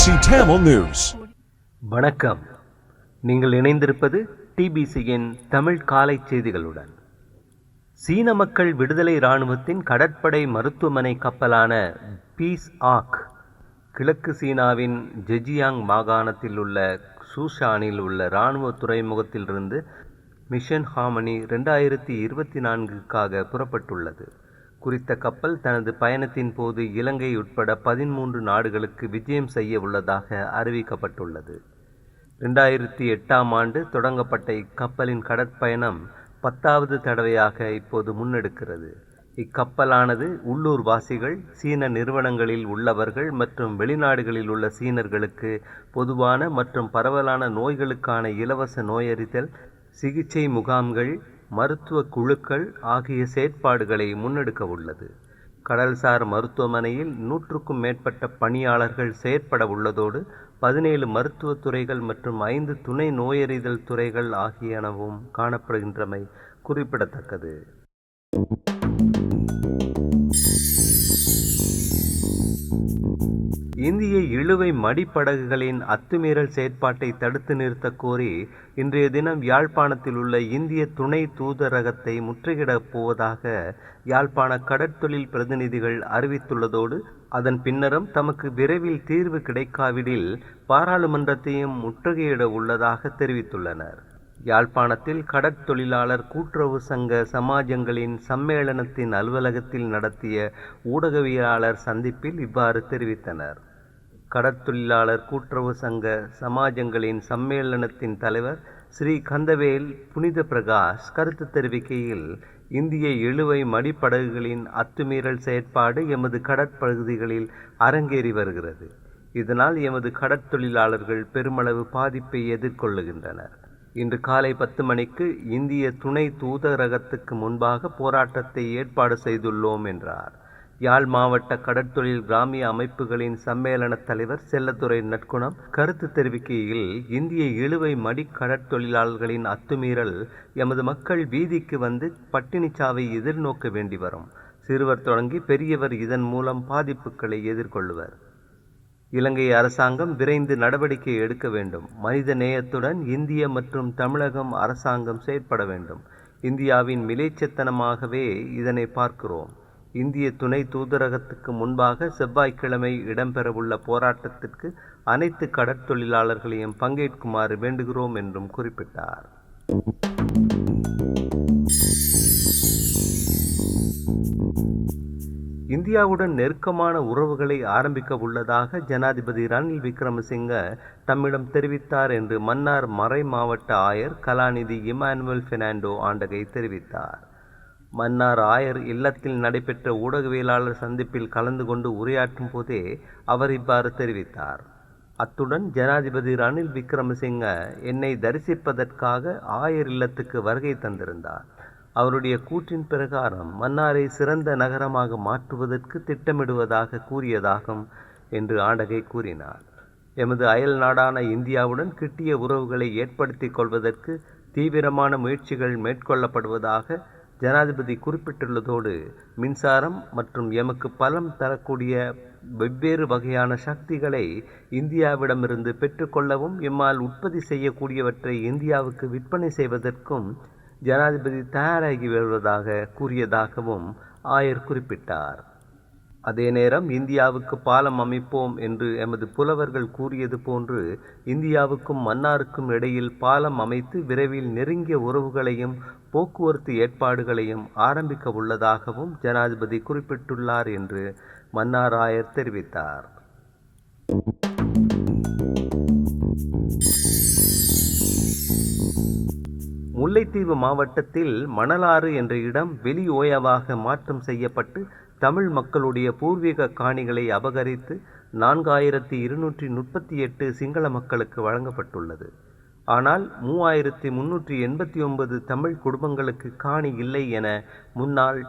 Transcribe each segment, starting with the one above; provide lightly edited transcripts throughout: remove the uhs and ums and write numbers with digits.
TBC Tamil News. வணக்கம். நீங்கள் இணைந்திருப்பது டிபிசியின் தமிழ் காலை செய்திகளுடன். சீன மக்கள் விடுதலை இராணுவத்தின் கடற்படை மருத்துவமனை கப்பலான பீஸ் ஆக் கிழக்கு சீனாவின் ஜெஜியாங் மாகாணத்தில் உள்ள சூஷானில் உள்ள இராணுவ துறைமுகத்திலிருந்து மிஷன் ஹார்மனி 2024க்காக புறப்பட்டுள்ளது. குறித்த கப்பல் தனது பயணத்தின் போது இலங்கை உட்பட 13 நாடுகளுக்கு விஜயம் செய்ய உள்ளதாக அறிவிக்கப்பட்டுள்ளது. 2008ஆம் ஆண்டு தொடங்கப்பட்ட இக்கப்பலின் கடற்பயணம் 10வது தடவையாக இப்போது முன்னெடுக்கிறது. இக்கப்பலானது உள்ளூர் வாசிகள், சீன நிறுவனங்களில் உள்ளவர்கள் மற்றும் வெளிநாடுகளில் உள்ள சீனர்களுக்கு பொதுவான மற்றும் பரவலான நோய்களுக்கான இலவச நோயறிதல், சிகிச்சை முகாம்கள், மருத்துவ குழுக்கள் ஆகிய செயற்பாடுகளை முன்னெடுக்க உள்ளது. கடல்சார் மருத்துவமனையில் 100க்கும் மேற்பட்ட பணியாளர்கள் செயற்பட உள்ளதோடு 17 மருத்துவ துறைகள் மற்றும் 5 துணை நோயறிதல் துறைகள் ஆகியனவும் காணப்படுகின்றமை குறிப்பிடத்தக்கது. இந்திய இழுவை மடிப்படகுகளின் அத்துமீறல் செயற்பாட்டை தடுத்து நிறுத்த கோரி இன்றைய தினம் யாழ்ப்பாணத்தில் உள்ள இந்திய துணை தூதரகத்தை முற்றுகையிடப் போவதாக யாழ்ப்பாண கடற்தொழில் பிரதிநிதிகள் அறிவித்துள்ளதோடு அதன் பின்னரும் தமக்கு விரைவில் தீர்வு கிடைக்காவிடில் பாராளுமன்றத்தையும் முற்றுகையிட உள்ளதாக தெரிவித்துள்ளனர். யாழ்ப்பாணத்தில் கடற்தொழிலாளர் கூட்டுறவு சங்க சமாஜங்களின் சம்மேளனத்தின் அலுவலகத்தில் நடத்திய ஊடகவியலாளர் சந்திப்பில் இவ்வாறு தெரிவித்தனர். கடற்தொழிலாளர் கூட்டுறவு சங்க சமாஜங்களின் சம்மேளனத்தின் தலைவர் ஸ்ரீ கந்தவேல் புனித பிரகாஷ் கருத்து தெரிவிக்கையில், இந்திய இழுவை மடிப்படகுகளின் அத்துமீறல் செயற்பாடு எமது கடற்பகுதிகளில் அரங்கேறி வருகிறது. இதனால் எமது கடற்தொழிலாளர்கள் பெருமளவு பாதிப்பை எதிர்கொள்ளுகின்றனர். இன்று காலை 10 மணிக்கு இந்திய துணை தூதரகத்துக்கு முன்பாக போராட்டத்தை ஏற்பாடு செய்துள்ளோம் என்றார். யாழ் மாவட்ட கடற்தொழில் கிராமிய அமைப்புகளின் சம்மேளன தலைவர் செல்லத்துறை நற்குணம் கருத்து தெரிவிக்கையில், இந்திய இழுவை மடி கடற்தொழிலாளர்களின் அத்துமீறல் எமது மக்கள் வீதிக்கு வந்து பட்டினிச்சாவை எதிர்நோக்க வேண்டி வரும். சிறுவர் தொடங்கி பெரியவர் இதன் மூலம் பாதிப்புகளை எதிர்கொள்ளுவர். இலங்கை அரசாங்கம் விரைந்து நடவடிக்கை எடுக்க வேண்டும். மனித நேயத்துடன் இந்திய மற்றும் தமிழகம் அரசாங்கம் செயற்பட வேண்டும். இந்தியாவின் மிலேச்சத்தனமாகவே இதனை பார்க்கிறோம். இந்திய துணை தூதரகத்துக்கு முன்பாக செவ்வாய்க்கிழமை இடம்பெறவுள்ள போராட்டத்திற்கு அனைத்து கடற்தொழிலாளர்களையும் பங்கேற்குமாறு வேண்டுகிறோம் என்றும் குறிப்பிட்டார். இந்தியாவுடன் நெருக்கமான உறவுகளை ஆரம்பிக்க உள்ளதாக ஜனாதிபதி ரணில் விக்ரமசிங்க தம்மிடம் தெரிவித்தார் என்று மன்னார் மறை மாவட்ட ஆயர் கலாநிதி இமானுவேல் பெர்னாண்டோ ஆண்டகை தெரிவித்தார். மன்னார் ஆயர் இல்லத்தில் நடைபெற்ற ஊடகவியலாளர் சந்திப்பில் கலந்து கொண்டு உரையாற்றும் போதே அவர் இவ்வாறு தெரிவித்தார். அத்துடன் ஜனாதிபதி ரணில் விக்ரமசிங்க என்னை தரிசிப்பதற்காக ஆயர் இல்லத்துக்கு வருகை தந்திருந்தார். அவருடைய கூற்றின் பிரகாரம் மன்னாரை சிறந்த நகரமாக மாற்றுவதற்கு திட்டமிடுவதாக கூறியதாகும் என்று ஆண்டகை கூறினார். எமது அயல் நாடான இந்தியாவுடன் கிட்டிய உறவுகளை ஏற்படுத்தி கொள்வதற்கு தீவிரமான முயற்சிகள் மேற்கொள்ளப்படுவதாக ஜனாதிபதி குறிப்பிட்டுள்ளதோடு, மின்சாரம் மற்றும் எமக்கு பலம் தரக்கூடிய வெவ்வேறு வகையான சக்திகளை இந்தியாவிடமிருந்து பெற்றுக்கொள்ளவும் எம்மால் உற்பத்தி செய்யக்கூடியவற்றை இந்தியாவுக்கு விற்பனை செய்வதற்கும் ஜனாதிபதி தயாராகி வருவதாக கூறியதாகவும் ஆயர் குறிப்பிட்டார். அதே நேரம் இந்தியாவுக்கு பாலம் அமைப்போம் என்று எமது புலவர்கள் கூறியது போன்று இந்தியாவுக்கும் மன்னாருக்கும் இடையில் பாலம் அமைத்து விரைவில் நெருங்கிய உறவுகளையும் போக்குவரத்து ஏற்பாடுகளையும் ஆரம்பிக்க உள்ளதாகவும் ஜனாதிபதி குறிப்பிட்டுள்ளார் என்று மன்னார் ஆயர் தெரிவித்தார். முல்லைத்தீவு மாவட்டத்தில் மணலாறு என்ற இடம் வெளி ஓயாவாக மாற்றம் செய்யப்பட்டு தமிழ் மக்களுடைய பூர்வீக காணிகளை அபகரித்து 4238 சிங்கள மக்களுக்கு வழங்கப்பட்டுள்ளது. ஆனால் 3389 தமிழ் குடும்பங்களுக்கு காணி இல்லை என முன்னாள்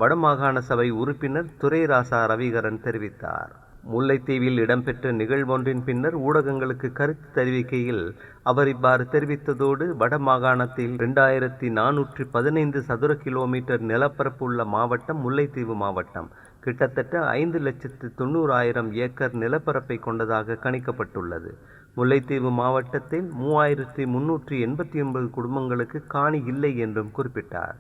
வடமாகாண சபை உறுப்பினர் துரைராசா ரவிகரன் தெரிவித்தார். முல்லைத்தீவில் இடம்பெற்ற நிகழ்வொன்றின் பின்னர் ஊடகங்களுக்கு கருத்து தெரிவிக்கையில் அவர் இவ்வாறு தெரிவித்ததோடு, வடமாகாணத்தில் 2415 சதுர கிலோமீட்டர் நிலப்பரப்பு உள்ள மாவட்டம் முல்லைத்தீவு மாவட்டம். கிட்டத்தட்ட 5,90,000 ஏக்கர் நிலப்பரப்பை கொண்டதாக கணிக்கப்பட்டுள்ளது. முல்லைத்தீவு மாவட்டத்தில் 3,389 குடும்பங்களுக்கு காணி இல்லை என்றும் குறிப்பிட்டார்.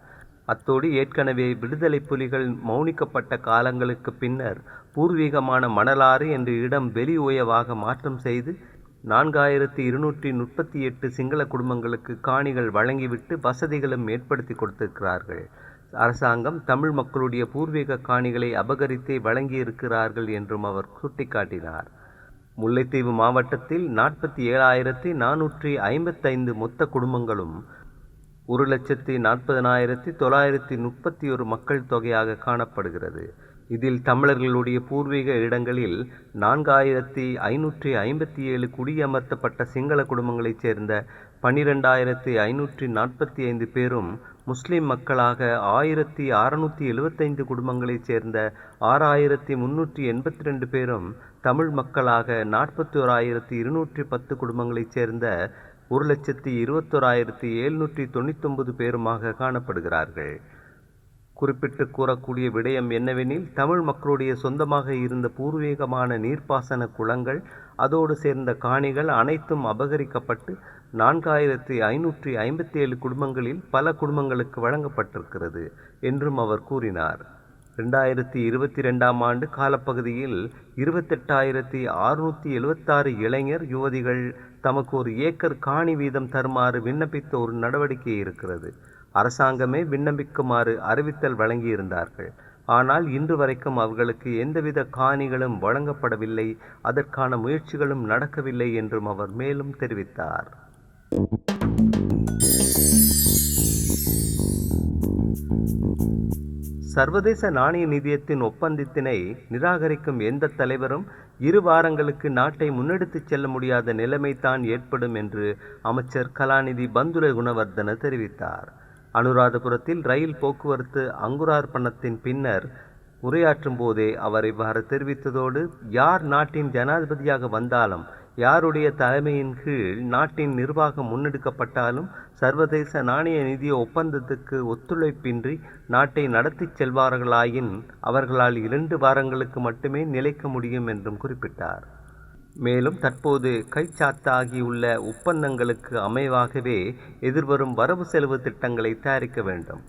அத்தோடு ஏற்கனவே விடுதலை புலிகள் மௌனிக்கப்பட்ட காலங்களுக்கு பின்னர் பூர்வீகமான மணலாறு என்ற இடம் வெளி ஓயவாக மாற்றம் செய்து 4,238 சிங்கள குடும்பங்களுக்கு காணிகள் வழங்கிவிட்டு வசதிகளும் ஏற்படுத்தி கொடுத்திருக்கிறார்கள். அரசாங்கம் தமிழ் மக்களுடைய பூர்வீக காணிகளை அபகரித்தே வழங்கியிருக்கிறார்கள் என்றும் அவர் சுட்டிக்காட்டினார். முல்லைத்தீவு மாவட்டத்தில் 47,455 மொத்த குடும்பங்களும் 1,40,931 மக்கள் தொகையாக காணப்படுகிறது. இதில் தமிழர்களுடைய பூர்வீக இடங்களில் 4,557 குடியமர்த்தப்பட்ட சிங்கள குடும்பங்களைச் சேர்ந்த 12,545 பேரும், முஸ்லிம் மக்களாக 1,675 குடும்பங்களைச் சேர்ந்த 6,382 பேரும், தமிழ் மக்களாக 41,210 குடும்பங்களைச் சேர்ந்த 1,21,799 பேருமாக காணப்படுகிறார்கள். குறிப்பிட்டு கூறக்கூடிய விடயம் என்னவெனில், தமிழ் மக்களுடைய சொந்தமாக இருந்த பூர்வீகமான நீர்ப்பாசன குளங்கள், அதோடு சேர்ந்த காணிகள் அனைத்தும் அபகரிக்கப்பட்டு 4,557 குடும்பங்களில் பல குடும்பங்களுக்கு வழங்கப்பட்டிருக்கிறது என்றும் அவர் கூறினார். 2022ஆம் ஆண்டு காலப்பகுதியில் 28,676 இளைஞர் யுவதிகள் தமக்கு 1 ஏக்கர் காணி வீதம் தருமாறு விண்ணப்பித்த ஒரு நடவடிக்கை இருக்கிறது. அரசாங்கமே விண்ணப்பிக்குமாறு அறிவித்தல் வழங்கியிருந்தார்கள். ஆனால் இன்று வரைக்கும் அவர்களுக்கு எந்தவித காணிகளும் வழங்கப்படவில்லை, அதற்கான முயற்சிகளும் நடக்கவில்லை என்றும் அவர் மேலும் தெரிவித்தார். சர்வதேச நாணய நிதியத்தின் ஒப்பந்தத்தினை நிராகரிக்கும் எந்த தலைவரும் 2 வாரங்களுக்கு நாட்டை முன்னெடுத்துச் செல்ல முடியாத நிலைமைதான் ஏற்படும் என்று அமைச்சர் கலாநிதி பந்துல குணவர்தன தெரிவித்தார். அனுராதபுரத்தில் ரயில் போக்குவரத்து அங்குரார்ப்பணத்தின் பின்னர் உரையாற்றும் போதே அவர் இவ்வாறு தெரிவித்ததோடு, யார் நாட்டின் ஜனாதிபதியாக வந்தாலும், யாருடைய தலைமையின் கீழ் நாட்டின் நிர்வாகம் முன்னெடுக்கப்பட்டாலும் சர்வதேச நாணய நிதிய ஒப்பந்தத்துக்கு ஒத்துழைப்பின்றி நாட்டை நடத்திச் செல்வார்களாயின் அவர்களால் 2 வாரங்களுக்கு மட்டுமே நிலைக்க முடியும் என்றும் குறிப்பிட்டார். மேலும் தற்போது கைச்சாத்தாகியுள்ள ஒப்பந்தங்களுக்கு அமைவாகவே எதிர்வரும் வரவு செலவு திட்டங்களை தயாரிக்க வேண்டும்.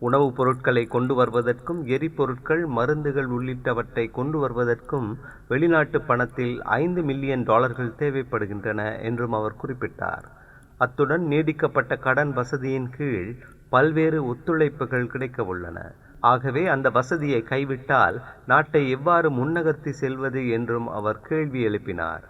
உணவுப் பொருட்களை கொண்டு வருவதற்கும், எரிபொருட்கள், மருந்துகள் உள்ளிட்டவற்றை கொண்டு வருவதற்கும் வெளிநாட்டு பணத்தில் $5 மில்லியன் தேவைப்படுகின்றன என்றும் அவர் குறிப்பிட்டார். அத்துடன் நீடிக்கப்பட்ட கடன் வசதியின் கீழ் பல்வேறு ஒத்துழைப்புகள் கிடைக்க உள்ளன. ஆகவே அந்த வசதியை கைவிட்டால் நாட்டை எவ்வாறு முன்னகர்த்தி செல்வது என்றும் அவர் கேள்வி எழுப்பினார்.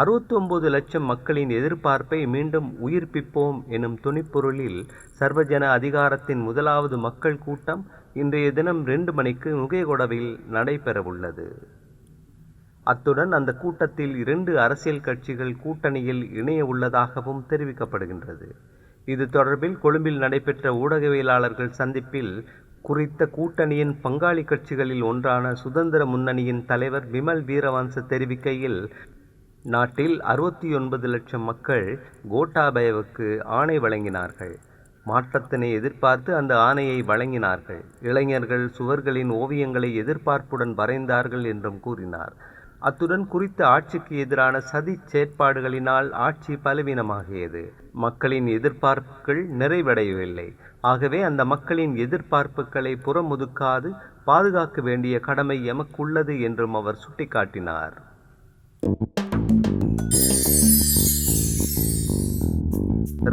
69 லட்சம் மக்களின் எதிர்பார்ப்பை மீண்டும் உயிர்ப்பிப்போம் எனும் துணிப்பொருளில் சர்வஜன அதிகாரத்தின் 1வது மக்கள் கூட்டம் இன்றைய தினம் 2 மணிக்கு நுகேகொடவில் நடைபெறவுள்ளது. அத்துடன் அந்த கூட்டத்தில் 2 அரசியல் கட்சிகள் கூட்டணியில் இணைய உள்ளதாகவும் தெரிவிக்கப்படுகின்றது. இது தொடர்பில் கொழும்பில் நடைபெற்ற ஊடகவியலாளர்கள் சந்திப்பில் குறித்த கூட்டணியின் பங்காளி கட்சிகளில் ஒன்றான சுதந்திர முன்னணியின் தலைவர் விமல் வீரவன்ச தெரிவிக்கையில், நாட்டில் 69 லட்சம் மக்கள் கோட்டாபயவுக்கு ஆணை வழங்கினார்கள். மாற்றத்தினை எதிர்பார்த்து அந்த ஆணையை வழங்கினார்கள். இளைஞர்கள் சுவர்களின் ஓவியங்களை எதிர்பார்ப்புடன் வரைந்தார்கள் என்றும் கூறினார். அத்துடன் குறித்த ஆட்சிக்கு எதிரான சதி செயற்பாடுகளினால் ஆட்சி பலவீனமாகியது. மக்களின் எதிர்பார்ப்புகள் நிறைவடையவில்லை. ஆகவே அந்த மக்களின் எதிர்பார்ப்புகளை புறமுதுக்காது பாதுகாக்க வேண்டிய கடமை எமக்குள்ளது என்றும் அவர் சுட்டிக்காட்டினார்.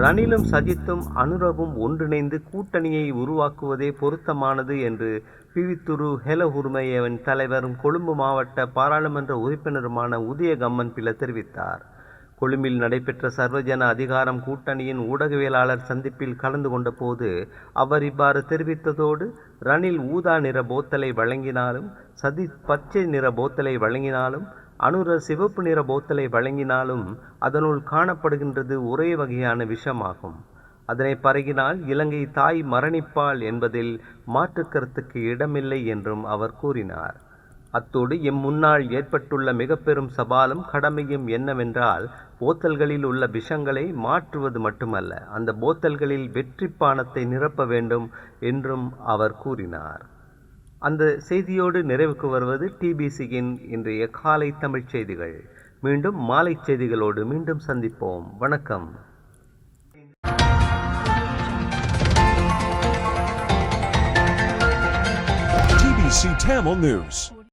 ரணிலும் சஜித்தும் அனுரவும் ஒன்றிணைந்து கூட்டணியை உருவாக்குவதே பொருத்தமானது என்று பிவித்துரு ஹெலஹுர்மயவின் தலைவரும் கொழும்பு மாவட்ட பாராளுமன்ற உறுப்பினருமான உதய கம்மன்பில தெரிவித்தார். கொழும்பில் நடைபெற்ற சர்வஜன அதிகாரம் கூட்டணியின் ஊடகவியலாளர் சந்திப்பில் கலந்து கொண்ட போது அவர் இவ்வாறு தெரிவித்ததோடு, ரணில் ஊதா நிற போத்தலை வழங்கினாலும், சஜித் பச்சை நிற போத்தலை வழங்கினாலும், அனுர சிவப்பு நிற போத்தலை வழங்கினாலும் அதனுள் காணப்படுகின்றது ஒரே வகையான விஷமாகும். அதனை பருகினால் இலங்கை தாய் மரணிப்பாள் என்பதில் மாற்று கருத்துக்கு இடமில்லை என்றும் அவர் கூறினார். அத்தோடு முன்னால் ஏற்பட்டுள்ள மிக பெரும் சவாலும் கடமையும் என்னவென்றால் போத்தல்களில் உள்ள விஷங்களை மாற்றுவது மட்டுமல்ல, அந்த போத்தல்களில் வெற்றி பானத்தை நிரப்ப வேண்டும் என்றும் அவர் கூறினார். அந்த செய்தியோடு நிறைவுக்கு வருவது டிபிசியின் இன்றைய காலை தமிழ்ச் செய்திகள். மீண்டும் மாலை செய்திகளோடு மீண்டும் சந்திப்போம். வணக்கம். TBC Tamil News.